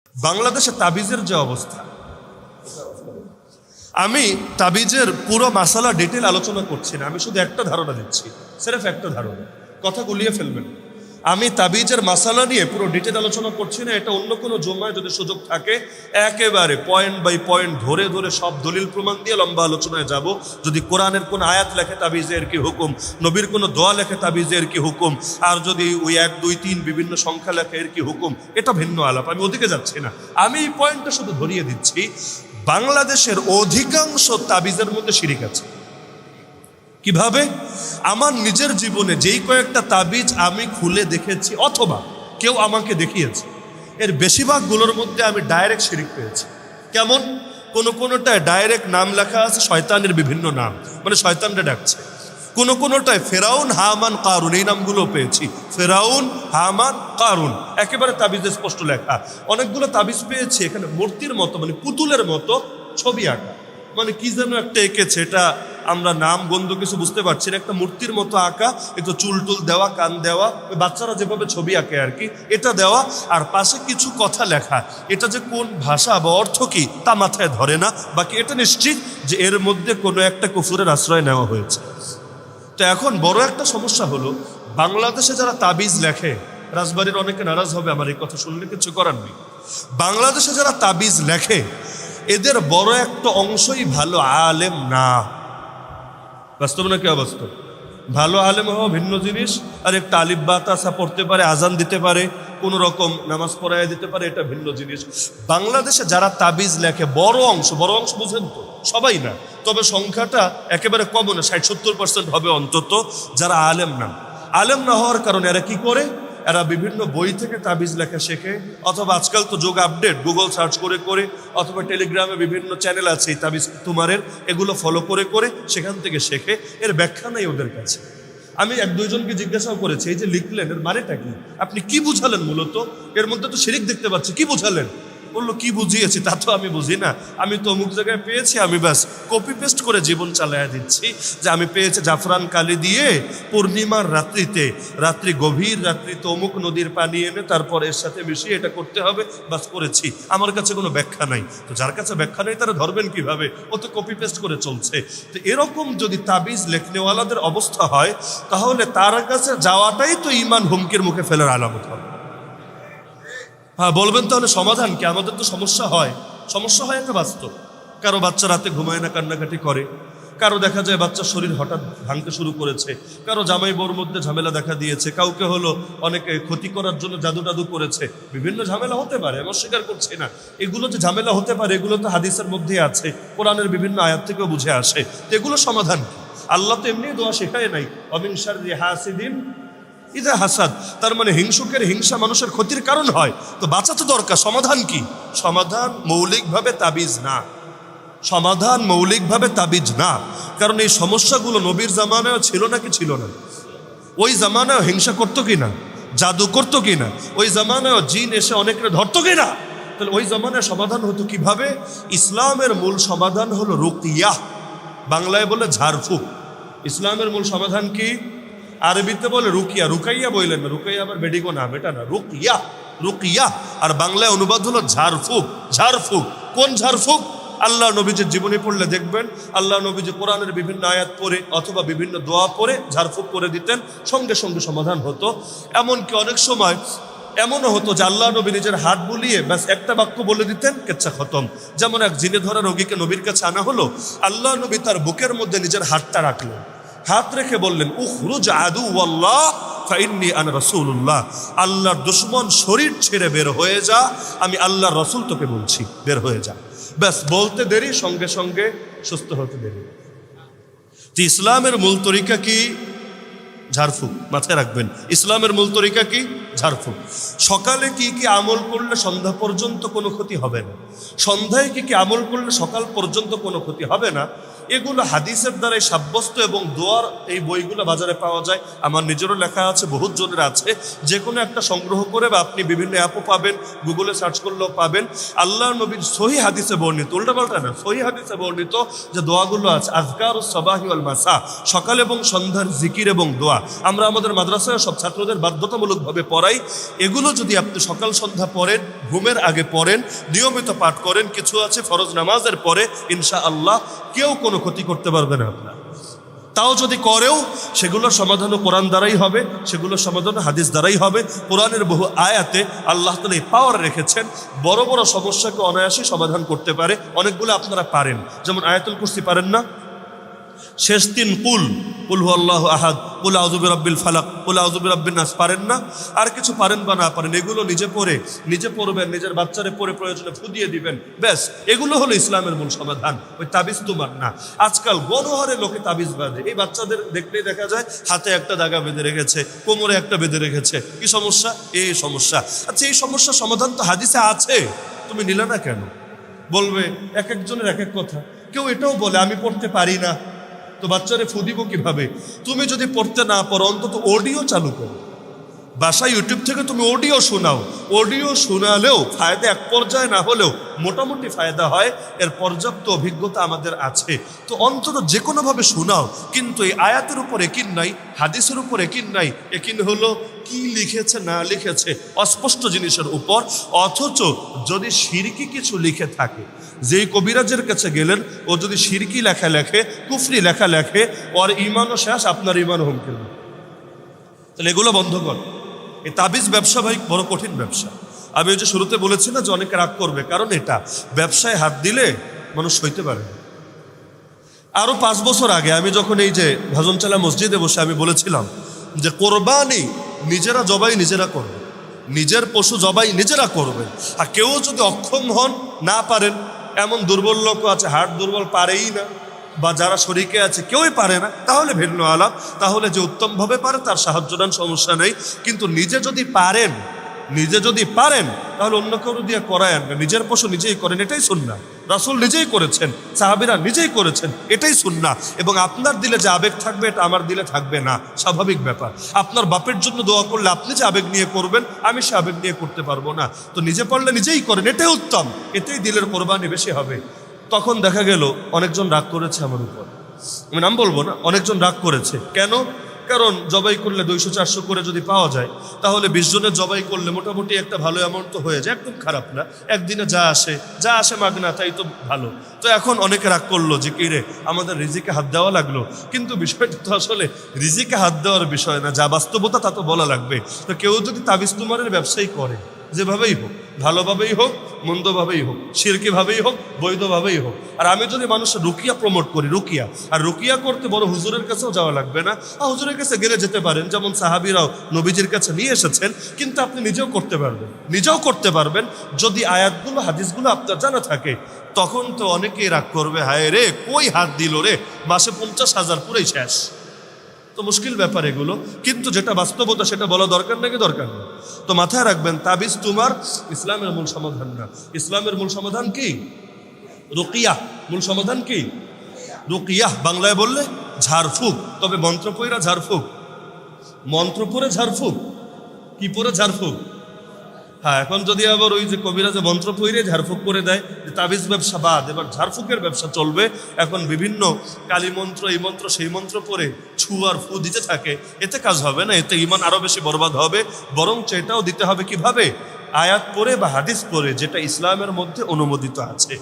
বাংলাদেশে তাবিজের যে অবস্থা, আমি তাবিজের পুরো মাসালা ডিটেল আলোচনা করছি না, আমি শুধু একটা ধারণা দিচ্ছি, সির্ফ একটা ধারণা, কথা গুলিয়ে ফেলবেন। আমি তাবিজের মাসালা নিয়ে পুরো ডিটেল আলোচনা করছি না, এটা অন্য কোনো জমায় যদি সুযোগ থাকে একেবারে পয়েন্ট বাই পয়েন্ট ধরে ধরে সব দলিল প্রমাণ দিয়ে লম্বা আলোচনায় যাব। যদি কোরআনের কোন আয়াত লেখে তাবিজের কি হুকুম, নবীর কোনো দোয়া লেখে তাবিজের কি হুকুম, আর যদি ওই 1, 2, 3 বিভিন্ন সংখ্যা লেখে এর কি হুকুম, এটা ভিন্ন আলাপ, আমি ওদিকে যাচ্ছি না। আমি এই পয়েন্টটা শুধু ধরিয়ে দিচ্ছি, বাংলাদেশের অধিকাংশ তাবিজের মধ্যে শিরিক আছে। কিভাবে? আমার নিজের জীবনে যেই কয়েকটা তাবিজ আমি খুলে দেখেছি অথবা কেউ আমাকে দেখিয়েছে, এর বেশিরভাগগুলোর মধ্যে আমি ডাইরেক্ট শিরিক পেয়েছি। কেমন? কোনোটায় ডাইরেক্ট নাম লেখা আছে শয়তানের বিভিন্ন নাম, মানে শয়তানরা ডাকছে। কোনোটায় ফেরাউন, হামান, কারুন, এই নামগুলো পেয়েছি। ফেরাউন, হামান, কারুন একেবারে তাবিজে স্পষ্ট লেখা। অনেকগুলো তাবিজ পেয়েছি এখানে মূর্তির মতো, মানে পুতুলের মতো ছবি আঁকা, মানে কি যেন একটা এঁকেছে, এটা আমরা নাম গন্ধ কিছু বুঝতে পারছি না, একটা মূর্তির মতো আঁকা, একটু চুল টুল দেওয়া, কান দেওয়া, ওই বাচ্চারা যেভাবে ছবি আঁকে আর কি, এটা দেওয়া, আর পাশে কিছু কথা লেখা। এটা যে কোন ভাষা বা অর্থ কি তা মাথায় ধরে না, বাকি এটা নিশ্চিত যে এর মধ্যে কোনো একটা কুফুরের আশ্রয় নেওয়া হয়েছে। তো এখন বড় একটা সমস্যা হলো, বাংলাদেশে যারা তাবিজ লেখে, রাজবাড়ির অনেকে নারাজ হবে আমার এই কথা শুনলে, কিছু করার নেই, বাংলাদেশে যারা তাবিজ লেখে এদের বড় একটা অংশই ভালো আলেম না। বাস্তব না কি অবাস্তব? ভালো আলেম হওয়া ভিন্ন জিনিস, আর একটা আলিফ বা তাসা পড়তে পারে, আজান দিতে পারে, কোনো রকম নামাজ পড়ায় দিতে পারে, এটা ভিন্ন জিনিস। বাংলাদেশে যারা তাবিজ লেখে বড় অংশ বুঝেন তো, সবাই না, তবে সংখ্যাটা একেবারে কম না, 60-70% হবে অন্তত যারা আলেম না। আলেম না হওয়ার কারণে এরা কি করে? এরা বিভিন্ন বই থেকে তাবিজ লেখা শেখে, অথবা আজকাল তো যোগ আপডেট, গুগল সার্চ করে করে, অথবা টেলিগ্রামে বিভিন্ন চ্যানেল আছে এই তাবিজ তোমারের, এগুলো ফলো করে করে সেখান থেকে শেখে। এর ব্যাখ্যা নাই ওদের কাছে। আমি 1-2 জনকে জিজ্ঞাসাও করেছি, এই যে লিখলেন এর মানেটা কি, আপনি কি বুঝালেন? মূলত এর মধ্যে তো শিরিক দেখতে পাচ্ছি, কি বুঝালেন? বললো কি বুঝিয়েছি তা তো আমি বুঝি না, আমি তো অমুক জায়গায় পেয়েছি, আমি ব্যাস কপি পেস্ট করে জীবন চালায়া দিচ্ছি। যে আমি পেয়েছি জাফরান কালি দিয়ে পূর্ণিমার রাত্রি গভীর রাত্রিতে অমুক নদীর পানি এনে তারপর এর সাথে মিশিয়ে এটা করতে হবে, বাস করেছি, আমার কাছে কোনো ব্যাখ্যা নাই। তো যার কাছে ব্যাখ্যা নেই তারা ধরবেন কিভাবে? ও তো কপি পেস্ট করে চলছে। তো এরকম যদি তাবিজ লেখনেওয়ালাদের অবস্থা হয়, তাহলে তার কাছে যাওয়াটাই তো ঈমান হুমকির মুখে ফেলার আলামত হবে। হ্যাঁ, বলবেন তাহলে সমাধান কি? আমাদের তো সমস্যা হয় একটা বাস্তব। কারো বাচ্চা রাতে ঘুমায় না, কান্নাকাটি করে, কারো দেখা যায় বাচ্চার শরীর হঠাৎ ভাঙতে শুরু করেছে, কারো জামাই বউর মধ্যে ঝামেলা দেখা দিয়েছে, কাউকে হলো অনেকে ক্ষতি করার জন্য জাদু টাদু করেছে, বিভিন্ন ঝামেলা হতে পারে, আমি অস্বীকার করছি না। এগুলো যে ঝামেলা হতে পারে এগুলো তো হাদিসের মধ্যেই আছে, কোরআনের বিভিন্ন আয়াত থেকেও বুঝে আসে। তো এগুলো সমাধান কি? আল্লাহ তো এমনি দোয়া শেখায় নাই, অমিন শাররি হাসিদিন ইযা হাসাদ, তার মানে হিংসুকের হিংসা মানুষের ক্ষতির কারণ হয়। তো বাঁচাতে দরকার, সমাধান কি? সমাধান মৌলিকভাবে তাবিজ না, সমাধান মৌলিকভাবে তাবিজ না। কারণ এই সমস্যাগুলো নবীর জামানায় ছিল নাকি ছিল না? ওই জামানায় হিংসা করতো কিনা, জাদু করতো কিনা, ওই জামানায় জিন এসে অনেকটা ধরতো কিনা? তাহলে ওই জামানায় সমাধান হতো কিভাবে? ইসলামের মূল সমাধান হলো রুকিয়া, বাংলায় বলে ঝাড়ফুঁক। ইসলামের মূল সমাধান কি? আরবিতে বলে রুকিয়া, রুকাইয়া বললেন না, রুকাইয়া আবার বেডিগো নাম, এটা না, রুকিয়া। আর বাংলায় অনুবাদ হলো ঝাড়ফুঁক। কোন ঝাড়ফুঁক? আল্লাহ নবীজির জীবনী পড়লে দেখবেন, আল্লাহ নবীজি কোরআনের বিভিন্ন আয়াত পড়ে অথবা বিভিন্ন দোয়া পড়ে ঝাড়ফুঁক করে দিতেন, সঙ্গে সঙ্গে সমাধান হতো। এমনকি অনেক সময় এমনও হতো যে আল্লাহ নবী নিজের হাত বুলিয়ে ব্যাস একটা বাক্য বলে দিতেন, কেচ্ছা খতম। যেমন এক জিনে ধরা রোগীকে নবীর কাছে আনা হলো, আল্লাহ নবী তার বুকের মধ্যে নিজের হাতটা রাখলেন, হাত রেখে বললেন, উখরুজ আদুওয়াল্লাহ ফাইন্নী আনা রাসূলুল্লাহ, আল্লাহর দুশমন শরীর ছেড়ে বের হয়ে যা, আমি আল্লাহর রাসূল তোকে বলছি, বের হয়ে যা। ব্যাস বলতে দেরি, সঙ্গে সঙ্গে সুস্থ হতে দেরি। যে ইসলামের মূল তরিকা কি? ঝাড়ফুঁক, মাথায় রাখবেন, ইসলামের মূল তরিকা কি? ঝাড়ফুঁক। সকালে কি কি আমল করলে সন্ধ্যা পর্যন্ত কোনো ক্ষতি হবে না, সন্ধ্যায় কি কি আমল করলে সকাল পর্যন্ত কোনো ক্ষতি হবে না, এগুলো হাদিসের দ্বারাই সাব্যস্ত এবং দোয়ার এই বইগুলো বাজারে পাওয়া যায়। আমার নিজেরও লেখা আছে, বহুত জনের আছে। যে কোনো একটা সংগ্রহ করে বা আপনি বিভিন্ন অ্যাপও পাবেন, গুগলে সার্চ করলেও পাবেন। আল্লাহর নবীর সহি হাদিসে বর্ণিত, উল্টাপাল্টা না, সহি হাদিসে বর্ণিত যে দোয়াগুলো আছে, আযকারুস সাবাহি ওয়াল মাসা, সকাল এবং সন্ধ্যার জিকির এবং দোয়া, আমরা আমাদের মাদ্রাসায় সব ছাত্রদের বাধ্যতামূলকভাবে পড়াই। এগুলো যদি আপনি সকাল সন্ধ্যা পড়েন, ঘুমের আগে পড়েন, নিয়মিত পাঠ করেন, কিছু আছে ফরজ নামাজের পরে, ইনশাআল্লাহ কেউ কোনো ক্ষতি করতে পারবে না আপনার। তাও যদি করেও সেগুলোর সমাধানও কোরআন দ্বারাই হবে, সেগুলোর সমাধানও হাদিস দ্বারাই হবে। কোরআনের বহু আয়াতে আল্লাহ তাআলা এই পাওয়ার রেখেছেন, বড় বড় সমস্যাকে অনায়াসে সমাধান করতে পারে। অনেকগুলো আপনারা পারেন, যেমন আয়াতুল কুরসি পারেন না, শেষ তিন কুল হু আল্লাহু আহাদ, কুল আউযু বিরাব্বিল ফালাক, কুল আউযু বিরাব্বিন নাস পারেন না? আর কিছু পারেন বা না পারেন, এগুলো নিজে পড়বেন, নিজের বাচ্চারে পড়ে প্রয়োজনে ফু দিয়ে দিবেন, ব্যাস। এগুলো হলো ইসলামের মূল সমাধান, ওই তাবিজ তোমার না। আজকাল গণহারে লোকে তাবিজ বাঁধে, এই বাচ্চাদের দেখলেই দেখা যায় হাতে একটা দাগা বেঁধে রেখেছে, কোমরে একটা বেঁধে রেখেছে। কি সমস্যা? এই সমস্যা। আচ্ছা, এই সমস্যার সমাধান তো হাদিসে আছে, তুমি নিলে না কেন? বলবে এক একজনের এক এক কথা। কেউ এটাও বলে আমি পড়তে পারি না, তো বাচ্চারে ফু দিব কিভাবে? তুমি যদি পড়তে না পারো, অন্তত অডিও চালু করো, বাসায় ইউটিউব থেকে তুমি অডিও শোনাও। অডিও শোনালেও ফায়দা এক পর্যায়ে না হলেও মোটামুটি ফায়দা হয়, এর পর্যাপ্ত অভিজ্ঞতা আমাদের আছে। তো অন্তত যে কোনোভাবে শোনাও, কিন্তু এই আয়াতের উপর একিন নাই, হাদিসের উপর একিন নাই। একিন হলো কি লিখেছে না লিখেছে অস্পষ্ট জিনিসের উপর। অথচ যদি শিরকি কিছু লিখে থাকে, যেই কবিরাজের কাছে গেলেন, ও যদি শিরকি লেখা লেখে, কুফরি লেখা লেখে, ওর ইমানও শেষ, আপনার ইমান হুমকিল। তাহলে এগুলো বন্ধ কর। এই তাবিজ ব্যবসা ভাই বড় কঠিন ব্যবসা। আমি ওই যে শুরুতে বলেছি না যে অনেকে রাগ করবে, কারণ এটা ব্যবসায় হাত দিলে মানুষ সইতে পারে না। আরো 5 বছর আগে আমি যখন এই যে ভাজনচালা মসজিদে বসে আমি বলেছিলাম যে কোরবানি নিজেরা জবাই নিজেরা করবে, নিজের পশু জবাই নিজেরা করবেন। আর কেউ যদি অক্ষম হন, না পারেন, এমন দুর্বল লোক আছে, হার্ট দুর্বল, পারেই না, বা যারা শরীকে আছে কেউই পারে না, তাহলে ভিন্ন আলাপ। তাহলে যে উত্তমভাবে পারে তার সাহায্য নেন, সমস্যা নেই। কিন্তু নিজে যদি পারেন তাহলে অন্য কেউ দিয়ে করায়েন না, নিজের পশু নিজেই করেন, এটাই সুন্নাহ। রাসূল নিজেই করেছেন, সাহাবীরা নিজেই করেছেন, এটাই সুন্নাহ। এবং আপনার দিলে যে আবেগ থাকবে, এটা আমার দিলে থাকবে না, স্বাভাবিক ব্যাপার। আপনার বাপের জন্য দোয়া করলে আপনি যে আবেগ নিয়ে করবেন, আমি সে আবেগ নিয়ে করতে পারবো না। তো নিজে পারলে নিজেই করেন, এটাই উত্তম, এতেই দিলের কোরবানি বেশি হবে। তখন দেখা গেল অনেকজন রাগ করেছে আমার উপর, আমি নাম বলবো না, অনেকজন রাগ করেছে। কেন? কারণ জবাই করলে 200-400 করে যদি পাওয়া যায়, তাহলে 20 জনের জবাই করলে মোটামুটি একটা ভালো অ্যামাউন্ট তো হয়ে যায়, একদম খারাপ না। একদিনে যা আসে মাগনা, তাই তো ভালো। তো এখন অনেকে রাগ করলো যে কি রে, আমাদের রিজিকে হাত দেওয়া লাগলো। কিন্তু বিষয়টা তো আসলে রিজিকে হাত দেওয়ার বিষয় না, যা বাস্তবতা তা তো বলা লাগবে। তো কেউ যদি তাবিজ তুমারের ব্যবসায়ী করে, যেভাবেই হোক, ভালোভাবেই হোক, মন্দভাবেই হোক, শিরকিভাবেই হোক, বৈধভাবেই হোক, আর আমি যদি মানুষের রুকিয়া প্রমোট করি, আর রুকিয়া করতে বড় হুজুরের কাছেও যাওয়া লাগবে না। হুজুরের কাছে গেলে যেতে পারেন, যেমন সাহাবীরাও নবীজির কাছে নিয়ে এসেছেন। কিন্তু আপনি নিজেও করতে পারবেন যদি আয়াতগুলো, হাদিসগুলো আপনার জানা থাকে। তখন তো অনেকেই রাগ করবে, হায় রে কই হাত দিল রে, মাসে 50,000 পুরাই শেষ। তো মুশকিল ব্যাপার এগুলো, কিন্তু যেটা বাস্তবতা সেটা বলা দরকার নাকি দরকার না? তো মাথায় রাখবেন, তাবিজ তোমার ইসলামের মূল সমাধান না। ইসলামের মূল সমাধান কি? রুকিয়া। মূল সমাধান কি? রুকিয়া। বাংলায় বললে ঝাড়ফুঁক। তবে মন্ত্র পড়ে ঝাড়ফুঁক, মন্ত্র পড়ে ঝাড়ফুঁক, কি পড়ে ঝাড়ফুঁক? হ্যাঁ, এখন যদি আবার ওই যে কবিরাজে মন্ত্র পড়ে ঝাড়ফুঁক করে দেয়, যে তাবিজ ব্যবসা বাদ, এবার ঝাড়ফুঁকের ব্যবসা চলবে। এখন বিভিন্ন কালী মন্ত্র, এই মন্ত্র সেই মন্ত্র পড়ে ছু আর ফু দিতে থাকে, এতে কাজ হবে না, এতে ঈমান আরো বেশি বরবাদ হবে। বরং এটাও দিতে হবে কিভাবে? আয়াত পড়ে বা হাদিস পড়ে, যেটা ইসলামের মধ্যে অনুমোদিত আছে।